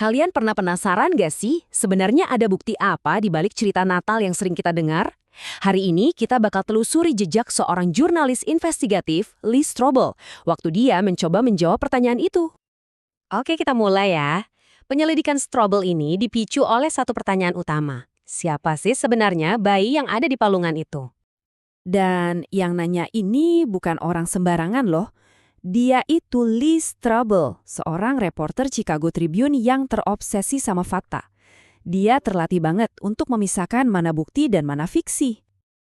Kalian pernah penasaran gak sih sebenarnya ada bukti apa di balik cerita Natal yang sering kita dengar? Hari ini kita bakal telusuri jejak seorang jurnalis investigatif, Lee Strobel, waktu dia mencoba menjawab pertanyaan itu. Oke, kita mulai ya. Penyelidikan Strobel ini dipicu oleh satu pertanyaan utama. Siapa sih sebenarnya bayi yang ada di palungan itu? Dan yang nanya ini bukan orang sembarangan loh. Dia itu Lee Strobel, seorang reporter Chicago Tribune yang terobsesi sama fakta. Dia terlatih banget untuk memisahkan mana bukti dan mana fiksi.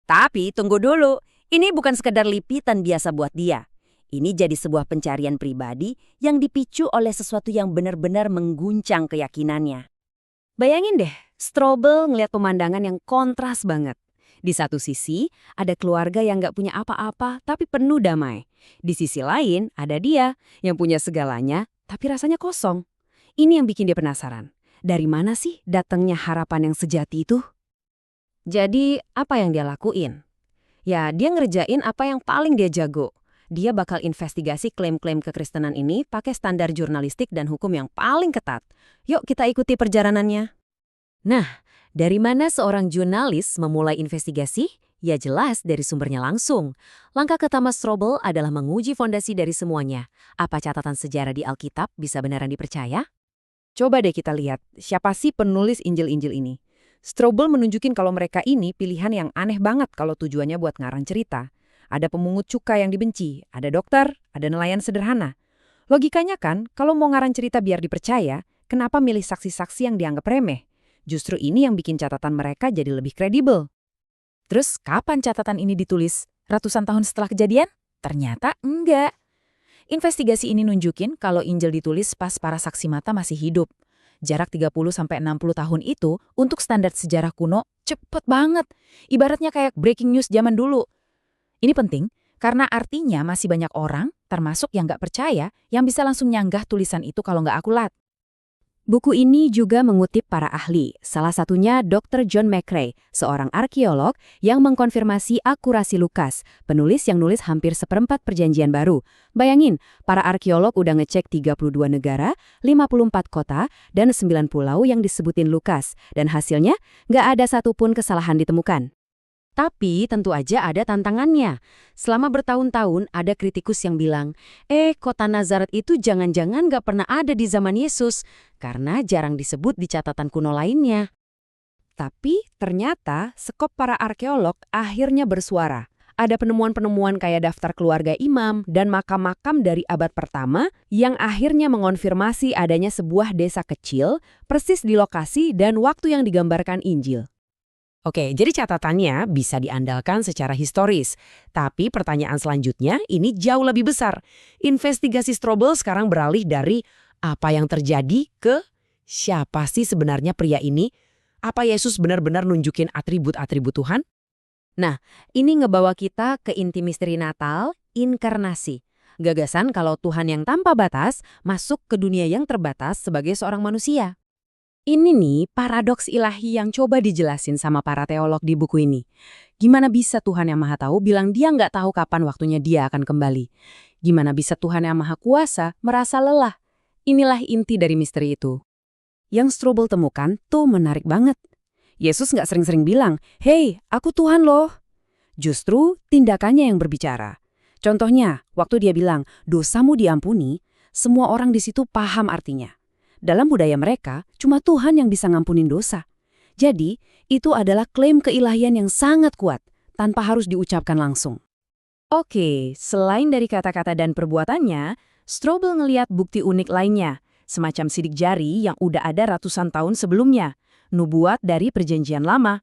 Tapi tunggu dulu, ini bukan sekedar lipitan biasa buat dia. Ini jadi sebuah pencarian pribadi yang dipicu oleh sesuatu yang benar-benar mengguncang keyakinannya. Bayangin deh, Strobel ngeliat pemandangan yang kontras banget. Di satu sisi, ada keluarga yang nggak punya apa-apa tapi penuh damai. Di sisi lain, ada dia yang punya segalanya tapi rasanya kosong. Ini yang bikin dia penasaran. Dari mana sih datangnya harapan yang sejati itu? Jadi, apa yang dia lakuin? Ya, dia ngerjain apa yang paling dia jago. Dia bakal investigasi klaim-klaim kekristenan ini pakai standar jurnalistik dan hukum yang paling ketat. Yuk kita ikuti perjalanannya. Nah, dari mana seorang jurnalis memulai investigasi? Ya jelas dari sumbernya langsung. Langkah pertama Strobel adalah menguji fondasi dari semuanya. Apa catatan sejarah di Alkitab bisa beneran dipercaya? Coba deh kita lihat, siapa sih penulis Injil-Injil ini? Strobel menunjukin kalau mereka ini pilihan yang aneh banget kalau tujuannya buat ngarang cerita. Ada pemungut cukai yang dibenci, ada dokter, ada nelayan sederhana. Logikanya kan, kalau mau ngarang cerita biar dipercaya, kenapa milih saksi-saksi yang dianggap remeh? Justru ini yang bikin catatan mereka jadi lebih kredibel. Terus kapan catatan ini ditulis? Ratusan tahun setelah kejadian? Ternyata enggak. Investigasi ini nunjukin kalau Injil ditulis pas para saksi mata masih hidup. Jarak 30-60 tahun itu untuk standar sejarah kuno cepet banget. Ibaratnya kayak breaking news zaman dulu. Ini penting karena artinya masih banyak orang, termasuk yang nggak percaya, yang bisa langsung nyanggah tulisan itu kalau nggak akurat. Buku ini juga mengutip para ahli, salah satunya Dr. John McCrae, seorang arkeolog yang mengkonfirmasi akurasi Lukas, penulis yang nulis hampir seperempat perjanjian baru. Bayangin, para arkeolog udah ngecek 32 negara, 54 kota, dan 9 pulau yang disebutin Lukas, dan hasilnya nggak ada satupun kesalahan ditemukan. Tapi tentu aja ada tantangannya. Selama bertahun-tahun ada kritikus yang bilang, kota Nazaret itu jangan-jangan nggak pernah ada di zaman Yesus, karena jarang disebut di catatan kuno lainnya. Tapi ternyata skop para arkeolog akhirnya bersuara. Ada penemuan-penemuan kayak daftar keluarga imam dan makam-makam dari abad pertama yang akhirnya mengonfirmasi adanya sebuah desa kecil, persis di lokasi dan waktu yang digambarkan Injil. Oke, jadi catatannya bisa diandalkan secara historis. Tapi pertanyaan selanjutnya ini jauh lebih besar. Investigasi Strobel sekarang beralih dari apa yang terjadi ke siapa sih sebenarnya pria ini? Apa Yesus benar-benar nunjukin atribut-atribut Tuhan? Nah, ini ngebawa kita ke inti misteri Natal, inkarnasi. Gagasan kalau Tuhan yang tanpa batas masuk ke dunia yang terbatas sebagai seorang manusia. Ini nih paradoks ilahi yang coba dijelasin sama para teolog di buku ini. Gimana bisa Tuhan yang Maha Tahu bilang dia nggak tahu kapan waktunya dia akan kembali? Gimana bisa Tuhan yang Maha Kuasa merasa lelah? Inilah inti dari misteri itu. Yang Strobel temukan tuh menarik banget. Yesus nggak sering-sering bilang, "Hei, aku Tuhan loh." Justru tindakannya yang berbicara. Contohnya, waktu dia bilang, "Dosamu diampuni," semua orang di situ paham artinya. Dalam budaya mereka, cuma Tuhan yang bisa ngampunin dosa. Jadi, itu adalah klaim keilahian yang sangat kuat, tanpa harus diucapkan langsung. Oke, selain dari kata-kata dan perbuatannya, Strobel ngeliat bukti unik lainnya, semacam sidik jari yang udah ada ratusan tahun sebelumnya, nubuat dari perjanjian lama.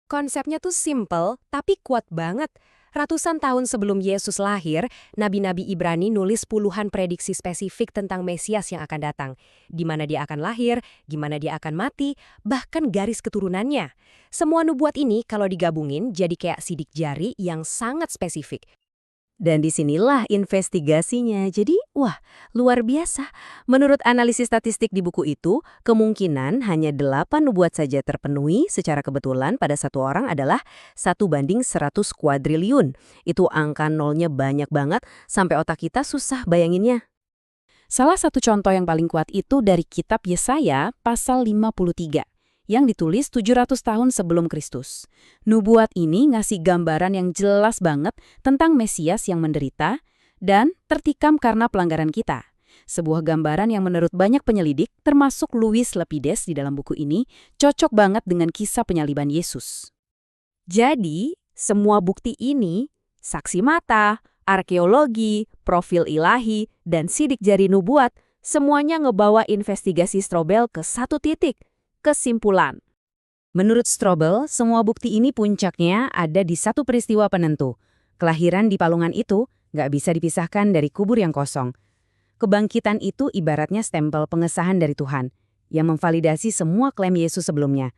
Konsepnya tuh simple, tapi kuat banget. Ratusan tahun sebelum Yesus lahir, nabi-nabi Ibrani nulis puluhan prediksi spesifik tentang Mesias yang akan datang. Di mana dia akan lahir, gimana dia akan mati, bahkan garis keturunannya. Semua nubuat ini kalau digabungin jadi kayak sidik jari yang sangat spesifik. Dan disinilah investigasinya. Jadi, wah, luar biasa. Menurut analisis statistik di buku itu, kemungkinan hanya 8 nubuat saja terpenuhi secara kebetulan pada satu orang adalah 1:100 kuadriliun. Itu angka nolnya banyak banget, sampai otak kita susah bayanginnya. Salah satu contoh yang paling kuat itu dari kitab Yesaya pasal 53 yang ditulis 700 tahun sebelum Kristus. Nubuat ini ngasih gambaran yang jelas banget tentang Mesias yang menderita dan tertikam karena pelanggaran kita. Sebuah gambaran yang menurut banyak penyelidik, termasuk Louis Lapides di dalam buku ini, cocok banget dengan kisah penyaliban Yesus. Jadi, semua bukti ini, saksi mata, arkeologi, profil ilahi, dan sidik jari nubuat, semuanya ngebawa investigasi Strobel ke satu titik, kesimpulan. Menurut Strobel, semua bukti ini puncaknya ada di satu peristiwa penentu. Kelahiran di palungan itu nggak bisa dipisahkan dari kubur yang kosong. Kebangkitan itu ibaratnya stempel pengesahan dari Tuhan, yang memvalidasi semua klaim Yesus sebelumnya.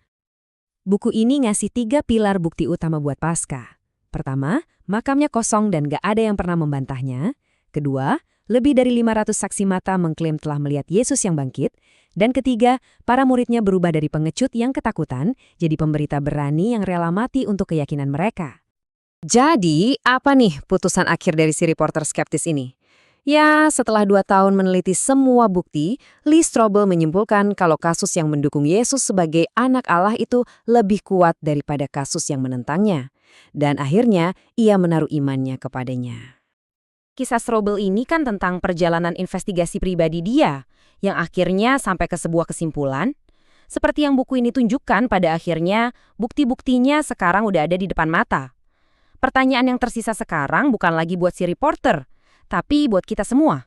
Buku ini ngasih 3 pilar bukti utama buat Paskah. Pertama, makamnya kosong dan gak ada yang pernah membantahnya. Kedua, lebih dari 500 saksi mata mengklaim telah melihat Yesus yang bangkit. Dan ketiga, para muridnya berubah dari pengecut yang ketakutan jadi pemberita berani yang rela mati untuk keyakinan mereka. Jadi, apa nih putusan akhir dari si reporter skeptis ini? Ya, setelah 2 tahun meneliti semua bukti, Lee Strobel menyimpulkan kalau kasus yang mendukung Yesus sebagai anak Allah itu lebih kuat daripada kasus yang menentangnya. Dan akhirnya, ia menaruh imannya kepadanya. Kisah Strobel ini kan tentang perjalanan investigasi pribadi dia, yang akhirnya sampai ke sebuah kesimpulan. Seperti yang buku ini tunjukkan, pada akhirnya bukti-buktinya sekarang udah ada di depan mata. Pertanyaan yang tersisa sekarang bukan lagi buat si reporter, tapi buat kita semua.